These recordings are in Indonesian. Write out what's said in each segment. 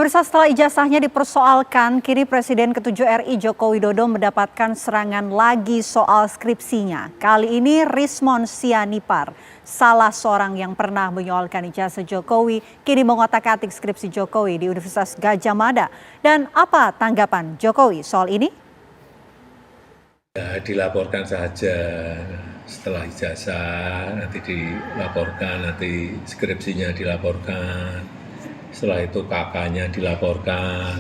Pemirsa, setelah ijazahnya dipersoalkan, kini Presiden ke-7 RI Joko Widodo mendapatkan serangan lagi soal skripsinya. Kali ini Rismon Sianipar, salah seorang yang pernah menyoalkan ijazah Jokowi, kini mengotak-atik skripsi Jokowi di Universitas Gadjah Mada. Dan apa tanggapan Jokowi soal ini? Ya, dilaporkan saja setelah ijazah, nanti dilaporkan, nanti skripsinya dilaporkan. Setelah itu KK-nya dilaporkan,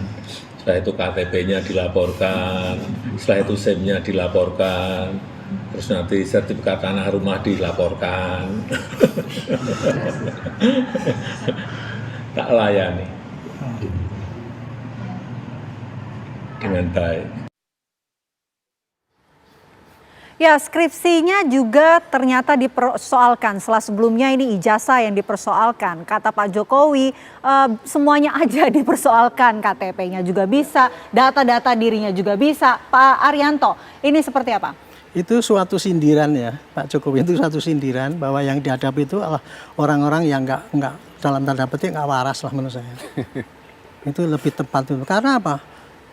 setelah itu KTP-nya dilaporkan, setelah itu SIM-nya dilaporkan, terus nanti sertifikat tanah rumah dilaporkan. Tak layani dengan baik. Ya, skripsinya juga ternyata dipersoalkan. Setelah sebelumnya ini ijazah yang dipersoalkan. Kata Pak Jokowi, semuanya aja dipersoalkan. KTP-nya juga bisa, data-data dirinya juga bisa. Pak Arianto, ini seperti apa? Itu suatu sindiran ya, Pak Jokowi, itu suatu sindiran bahwa yang dihadapi itu adalah orang-orang yang nggak dalam tanda petik nggak waras lah menurut saya. Itu lebih tepat itu. Karena apa?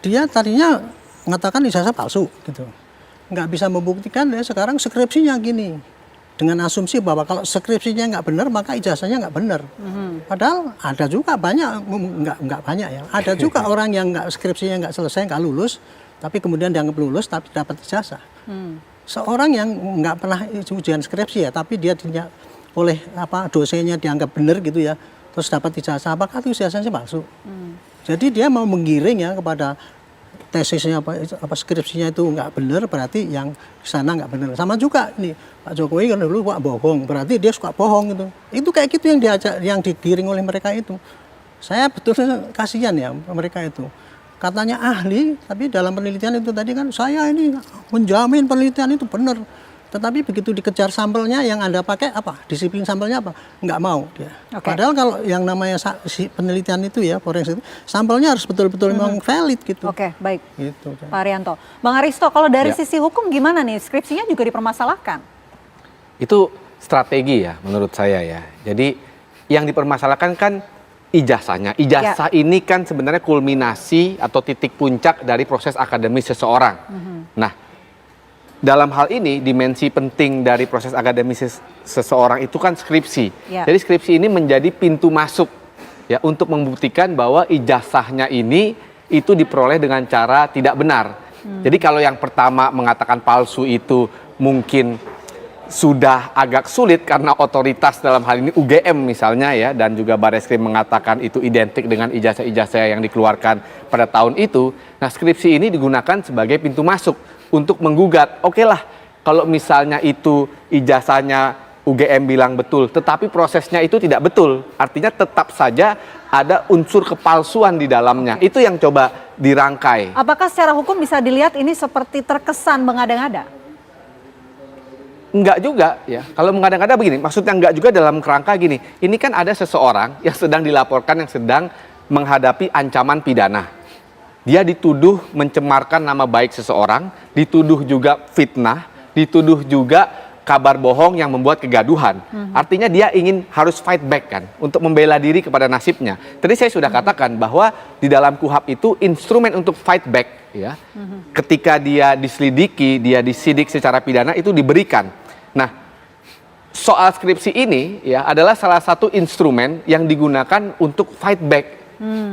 Dia tadinya mengatakan ijazah palsu gitu. Nggak bisa membuktikan ya, sekarang skripsinya gini dengan asumsi bahwa kalau skripsinya nggak benar maka ijazahnya nggak benar. Padahal ada juga banyak, nggak banyak ya, ada juga orang yang skripsinya nggak selesai, nggak lulus, tapi kemudian dianggap lulus tapi dapat ijazah. Seorang yang nggak pernah ujian skripsi ya, tapi dia oleh dosennya dianggap benar gitu ya, terus dapat ijazah, apakah itu ijazahnya palsu? Jadi dia mau menggiring ya kepada tesisnya skripsinya itu nggak benar, berarti yang sana nggak benar. Sama juga nih Pak Jokowi kan dulu Pak bohong, berarti dia suka bohong gitu. Itu kayak gitu yang digiring oleh mereka itu. Saya betulnya kasihan ya mereka itu. Katanya ahli, tapi dalam penelitian itu tadi kan saya ini menjamin penelitian itu benar. Tetapi begitu dikejar sampelnya yang Anda pakai apa? Disiplin sampelnya apa? Nggak mau dia. Okay. Padahal kalau yang namanya penelitian itu ya, forensik itu, sampelnya harus betul-betul memang valid gitu. Oke, baik. Gitu, Pak Arianto. Bang Aristo, kalau dari sisi hukum gimana nih? Skripsinya juga dipermasalahkan. Itu strategi ya menurut saya ya. Jadi yang dipermasalahkan kan ijazahnya. Ijazah ini kan sebenarnya kulminasi atau titik puncak dari proses akademis seseorang. Nah, dalam hal ini dimensi penting dari proses akademis seseorang itu kan skripsi. Jadi skripsi ini menjadi pintu masuk ya untuk membuktikan bahwa ijazahnya ini itu diperoleh dengan cara tidak benar. Jadi kalau yang pertama mengatakan palsu itu mungkin sudah agak sulit karena otoritas dalam hal ini UGM misalnya ya, dan juga Bareskrim mengatakan itu identik dengan ijazah-ijazah yang dikeluarkan pada tahun itu. Nah, skripsi ini digunakan sebagai pintu masuk untuk menggugat. Oke lah, kalau misalnya itu ijazahnya UGM bilang betul, tetapi prosesnya itu tidak betul. Artinya tetap saja ada unsur kepalsuan di dalamnya. Itu yang coba dirangkai. Apakah secara hukum bisa dilihat ini seperti terkesan mengada-ngada? Enggak juga ya. Kalau mengada-ngada begini, maksudnya enggak juga dalam kerangka gini. Ini kan ada seseorang yang sedang dilaporkan, yang sedang menghadapi ancaman pidana. Dia dituduh mencemarkan nama baik seseorang, dituduh juga fitnah, dituduh juga kabar bohong yang membuat kegaduhan. Artinya dia ingin harus fight back kan, untuk membela diri kepada nasibnya. Tadi saya sudah katakan bahwa di dalam KUHP itu instrumen untuk fight back ya. Ketika dia diselidiki, dia disidik secara pidana itu diberikan. Nah, soal skripsi ini ya adalah salah satu instrumen yang digunakan untuk fight back.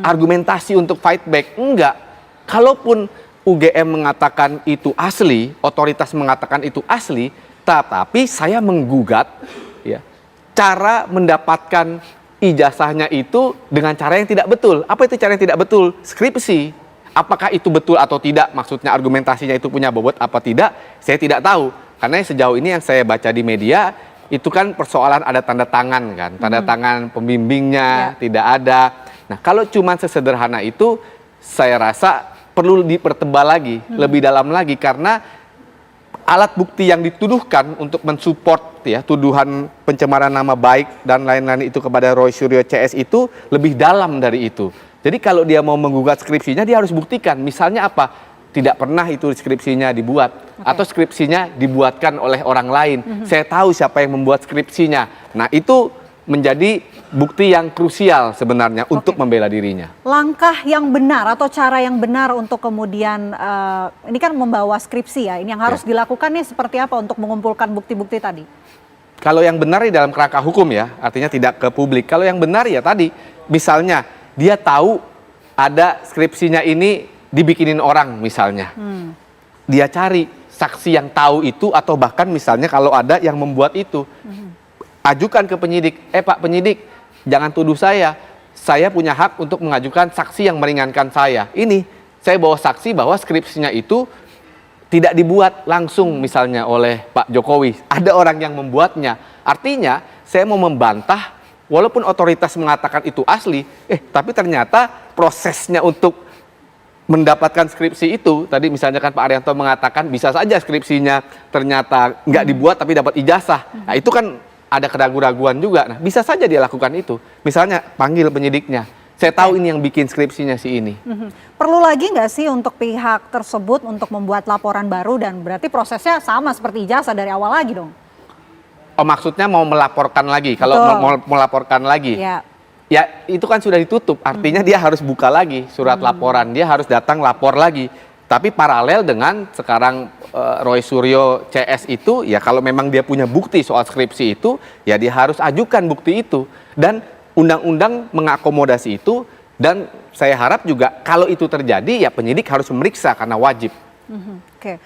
Argumentasi untuk fight back enggak. Kalaupun UGM mengatakan itu asli, otoritas mengatakan itu asli, tetapi saya menggugat ya, cara mendapatkan ijazahnya itu dengan cara yang tidak betul. Apa itu cara yang tidak betul? Skripsi. Apakah itu betul atau tidak? Maksudnya argumentasinya itu punya bobot apa tidak? Saya tidak tahu. Karena sejauh ini yang saya baca di media itu kan persoalan ada tanda tangan kan, tanda tangan pembimbingnya tidak ada. Nah, kalau cuma sesederhana itu, saya rasa perlu dipertebal lagi, lebih dalam lagi, karena alat bukti yang dituduhkan untuk mensupport ya tuduhan pencemaran nama baik dan lain-lain itu kepada Roy Suryo CS itu lebih dalam dari itu. Jadi kalau dia mau menggugat skripsinya, dia harus buktikan, misalnya apa? Tidak pernah itu skripsinya dibuat, atau skripsinya dibuatkan oleh orang lain. Saya tahu siapa yang membuat skripsinya. Nah, itu menjadi bukti yang krusial sebenarnya untuk membela dirinya. Langkah yang benar atau cara yang benar untuk kemudian ini kan membawa skripsi ya, ini yang harus dilakukan nih seperti apa untuk mengumpulkan bukti-bukti tadi? Kalau yang benar di dalam kerangka hukum ya, artinya tidak ke publik. Kalau yang benar ya tadi, misalnya dia tahu ada skripsinya ini dibikinin orang misalnya. Dia cari saksi yang tahu itu atau bahkan misalnya kalau ada yang membuat itu. Ajukan ke penyidik, Pak penyidik, jangan tuduh saya punya hak untuk mengajukan saksi yang meringankan saya. Ini, saya bawa saksi bahwa skripsinya itu tidak dibuat langsung misalnya oleh Pak Jokowi. Ada orang yang membuatnya. Artinya, saya mau membantah, walaupun otoritas mengatakan itu asli, tapi ternyata prosesnya untuk mendapatkan skripsi itu, tadi misalnya kan Pak Arianto mengatakan bisa saja skripsinya ternyata nggak dibuat tapi dapat ijazah. Nah itu kan ada keraguan-raguan juga. Nah, bisa saja dia lakukan itu. Misalnya panggil penyidiknya. Saya tahu ini yang bikin skripsinya si ini. Perlu lagi nggak sih untuk pihak tersebut untuk membuat laporan baru dan berarti prosesnya sama seperti ijazah dari awal lagi dong? Oh maksudnya mau melaporkan lagi. Kalau mau melaporkan lagi. Ya itu kan sudah ditutup. Artinya dia harus buka lagi surat laporan. Dia harus datang lapor lagi. Tapi paralel dengan sekarang Roy Suryo CS itu, ya kalau memang dia punya bukti soal skripsi itu, ya dia harus ajukan bukti itu. Dan undang-undang mengakomodasi itu, dan saya harap juga kalau itu terjadi, ya penyidik harus memeriksa karena wajib. Oke.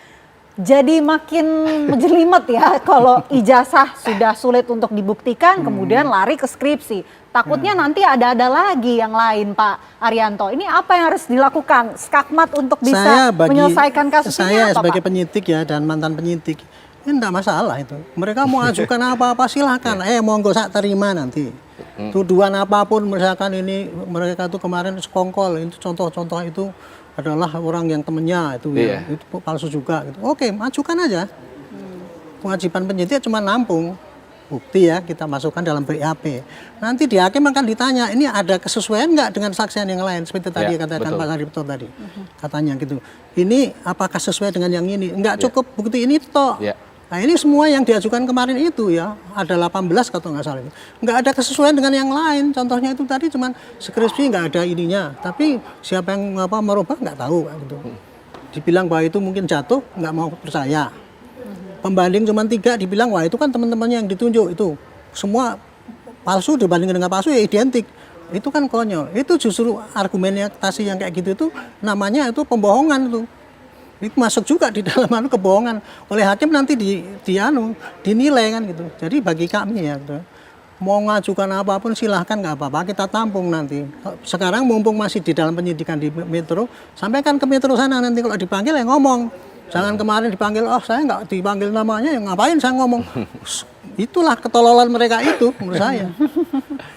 Jadi makin menjelimet ya kalau ijazah sudah sulit untuk dibuktikan, kemudian lari ke skripsi. Takutnya nanti ada lagi yang lain, Pak Arianto. Ini apa yang harus dilakukan Skakmat untuk bisa menyelesaikan kasus ini? Saya sebagai penyidik ya dan mantan penyidik, ini enggak masalah itu. Mereka mau ajukan apa-apa silahkan. Monggo sak terima nanti. Tuduhan apapun misalkan ini mereka tuh kemarin sekongkol, itu contoh-contoh itu adalah orang yang temennya itu ya, itu palsu juga gitu. Oke, ajukan aja. Kewajiban penyidik cuma nampung bukti ya, kita masukkan dalam BAP. Nanti di hakim akan ditanya, ini ada kesesuaian nggak dengan saksian yang lain? Seperti tadi katakan Pak Saripto tadi, katanya gitu. Ini apakah sesuai dengan yang ini? Nggak cukup bukti ini toh. Nah ini semua yang diajukan kemarin itu ya, ada 18 kalau nggak salah. Nggak ada kesesuaian dengan yang lain. Contohnya itu tadi cuman skripsi nggak ada ininya. Tapi siapa yang merubah nggak tahu. Gitu. Dibilang bahwa itu mungkin jatuh, nggak mau percaya. Pembanding cuma 3 dibilang wah itu kan teman-temannya yang ditunjuk itu semua palsu dibanding dengan palsu ya identik. Itu kan konyol. Itu justru argumentasi yang kayak gitu itu namanya itu pembohongan itu. Itu masuk juga di dalam kebohongan oleh hakim nanti dinilai kan gitu. Jadi bagi kami ya gitu, mau ngajukan apapun silahkan nggak apa-apa kita tampung nanti. Sekarang mumpung masih di dalam penyidikan di Metro, sampaikan ke Metro sana nanti kalau dipanggil ya ngomong. Jangan kemarin dipanggil, saya nggak dipanggil namanya, yang ngapain saya ngomong. Itulah ketololan mereka itu menurut saya.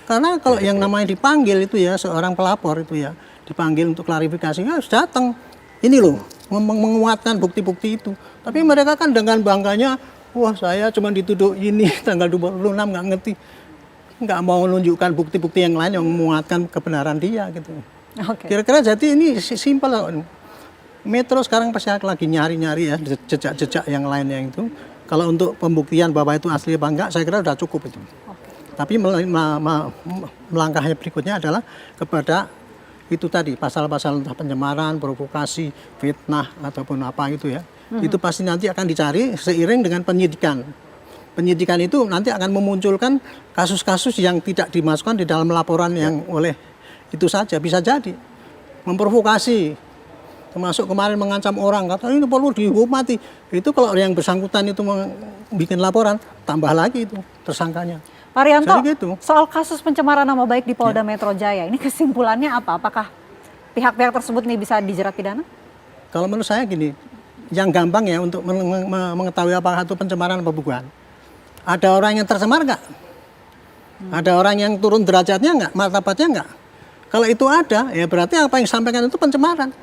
Karena kalau yang namanya dipanggil itu ya, seorang pelapor itu ya, dipanggil untuk klarifikasi, harus datang. Ini loh, menguatkan bukti-bukti itu. Tapi mereka kan dengan bangganya, wah saya cuma dituduh ini, tanggal 26 nggak ngerti. Nggak mau menunjukkan bukti-bukti yang lain yang menguatkan kebenaran dia gitu. Kira-kira jadi ini simpel loh. Metro sekarang pasti lagi nyari-nyari ya jejak-jejak yang lain yang itu. Kalau untuk pembuktian bahwa itu asli apa enggak, saya kira sudah cukup itu. Tapi melangkahnya berikutnya adalah kepada itu tadi pasal-pasal entah pencemaran, provokasi, fitnah ataupun apa itu ya. Itu pasti nanti akan dicari seiring dengan penyidikan. Penyidikan itu nanti akan memunculkan kasus-kasus yang tidak dimasukkan di dalam laporan yang oleh itu saja bisa jadi memprovokasi. Termasuk kemarin mengancam orang, kata ini perlu dihukum mati. Itu kalau yang bersangkutan itu bikin laporan, tambah lagi itu tersangkanya. Pak Arianto, gitu. Soal kasus pencemaran nama baik di Polda Metro Jaya, ini kesimpulannya apa? Apakah pihak-pihak tersebut nih bisa dijerat pidana? Kalau menurut saya gini, yang gampang ya untuk mengetahui apakah itu pencemaran apa bukan. Ada orang yang tercemar nggak? Ada orang yang turun derajatnya nggak? Martabatnya nggak? Kalau itu ada, ya berarti apa yang disampaikan itu pencemaran.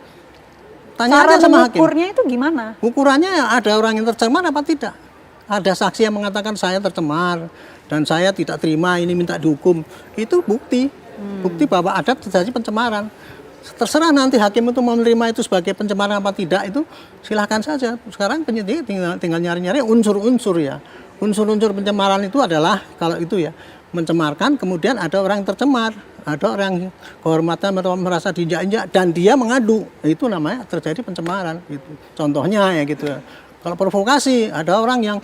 Tanya aja sama hakim. Ukurnya itu gimana? Ukurannya ada orang yang tercemar apa tidak? Ada saksi yang mengatakan saya tercemar dan saya tidak terima ini minta dihukum. Itu bukti. Bukti bahwa ada terjadi pencemaran. Terserah nanti hakim itu mau menerima itu sebagai pencemaran apa tidak itu silahkan saja. Sekarang penyidik tinggal nyari-nyari unsur-unsur ya. Unsur-unsur pencemaran itu adalah kalau itu ya mencemarkan, kemudian ada orang tercemar, ada orang kehormatan merasa diinjak-injak dan dia mengadu, itu namanya terjadi pencemaran. Gitu. Contohnya ya gitu. Kalau provokasi, ada orang yang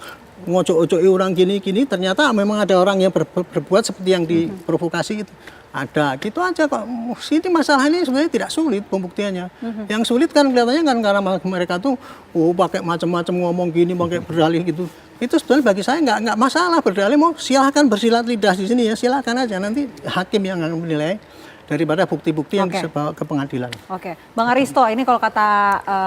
ngocok-ocoki orang gini-gini, ternyata memang ada orang yang berbuat seperti yang diprovokasi itu. Ada, gitu aja kok. Sini masalah ini sebenarnya tidak sulit pembuktiannya. Yang sulit kan kelihatannya kan karena mereka tuh pakai macam-macam ngomong gini, pakai berdalih gitu. Itu sebenarnya bagi saya nggak masalah berdalih, mau silahkan bersilat lidah di sini ya, silahkan aja, nanti hakim yang akan menilai daripada bukti-bukti yang dibawa ke pengadilan. Oke, Bang Aristo, ini kalau kata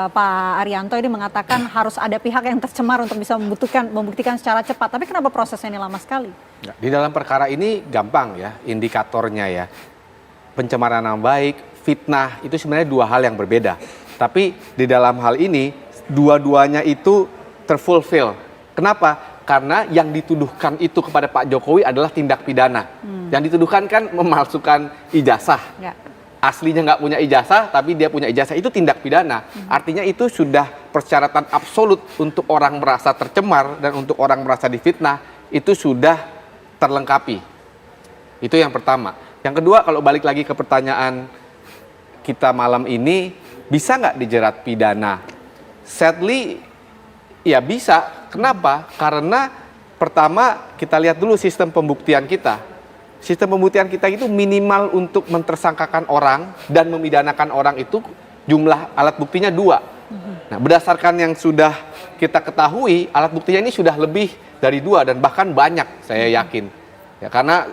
Pak Arianto ini mengatakan harus ada pihak yang tercemar untuk bisa membuktikan secara cepat. Tapi kenapa prosesnya ini lama sekali? Di dalam perkara ini gampang ya indikatornya ya. Pencemaran nama baik, fitnah itu sebenarnya dua hal yang berbeda. Tapi di dalam hal ini dua-duanya itu terfulfill. Kenapa? Karena yang dituduhkan itu kepada Pak Jokowi adalah tindak pidana. Yang dituduhkan kan memalsukan ijazah. Ya. Aslinya nggak punya ijazah, tapi dia punya ijazah, itu tindak pidana. Artinya itu sudah persyaratan absolut untuk orang merasa tercemar dan untuk orang merasa difitnah, itu sudah terlengkapi. Itu yang pertama. Yang kedua, kalau balik lagi ke pertanyaan kita malam ini, bisa nggak dijerat pidana? Sadly, ya bisa. Kenapa? Karena pertama kita lihat dulu sistem pembuktian kita. Sistem pembuktian kita itu minimal untuk mentersangkakan orang dan memidanakan orang itu jumlah alat buktinya 2. Nah, berdasarkan yang sudah kita ketahui, alat buktinya ini sudah lebih dari 2 dan bahkan banyak, saya yakin. Ya, karena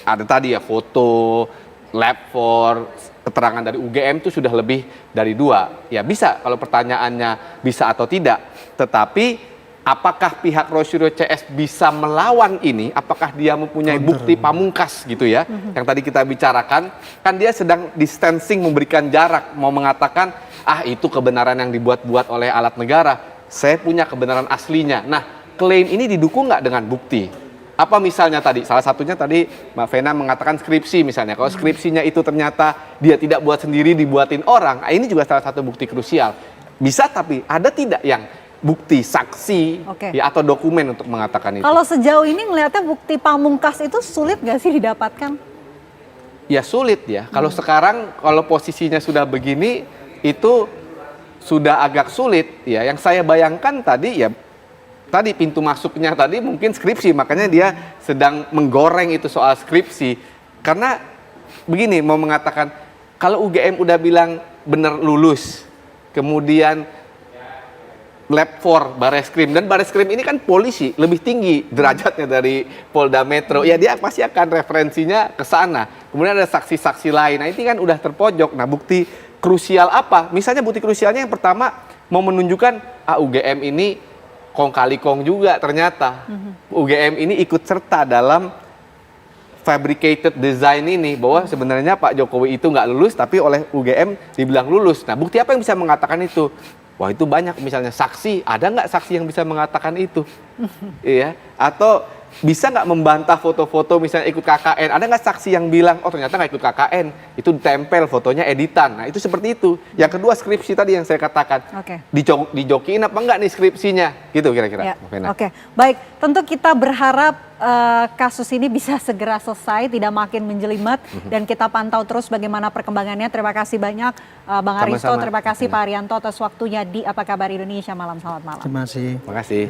ada tadi ya foto, lab for, keterangan dari UGM itu sudah lebih dari 2. Ya bisa kalau pertanyaannya bisa atau tidak. Tetapi apakah pihak Rosiro CS bisa melawan ini? Apakah dia mempunyai bukti pamungkas gitu ya? Yang tadi kita bicarakan, kan dia sedang distancing, memberikan jarak, mau mengatakan, itu kebenaran yang dibuat-buat oleh alat negara. Saya punya kebenaran aslinya. Nah, klaim ini didukung nggak dengan bukti? Apa misalnya tadi? Salah satunya tadi Mbak Vena mengatakan skripsi misalnya. Kalau skripsinya itu ternyata dia tidak buat sendiri, dibuatin orang, ini juga salah satu bukti krusial. Bisa, tapi ada tidak yang bukti, saksi, ya, atau dokumen untuk mengatakan itu? Kalau sejauh ini melihatnya bukti pamungkas itu sulit nggak sih didapatkan? Ya sulit ya. Kalau sekarang, kalau posisinya sudah begini, itu sudah agak sulit. Ya, yang saya bayangkan tadi ya, tadi pintu masuknya tadi mungkin skripsi, makanya dia sedang menggoreng itu soal skripsi. Karena begini, mau mengatakan, kalau UGM udah bilang benar lulus, kemudian lab for Bareskrim, dan Bareskrim ini kan polisi, lebih tinggi derajatnya dari Polda Metro, ya dia pasti akan referensinya ke sana. Kemudian ada saksi-saksi lain, nah ini kan udah terpojok. Nah, bukti krusial apa? Misalnya bukti krusialnya yang pertama mau menunjukkan UGM ini kong kali kong juga ternyata. UGM ini ikut serta dalam fabricated design ini, bahwa sebenarnya Pak Jokowi itu nggak lulus tapi oleh UGM dibilang lulus. Nah, bukti apa yang bisa mengatakan itu? Wah, itu banyak, misalnya saksi, ada nggak saksi yang bisa mengatakan itu? Iya, atau bisa nggak membantah foto-foto misalnya ikut KKN, ada nggak saksi yang bilang, oh ternyata nggak ikut KKN, itu ditempel fotonya editan. Nah, itu seperti itu. Yang kedua, skripsi tadi yang saya katakan, dijokiin apa enggak nih skripsinya, gitu kira-kira. Ya. Oke, baik, tentu kita berharap kasus ini bisa segera selesai, tidak makin menjelimet, dan kita pantau terus bagaimana perkembangannya. Terima kasih banyak Bang Aristo, terima kasih Pak Arianto atas waktunya di Apa Kabar Indonesia Malam. Selamat malam. Terima kasih. Terima kasih.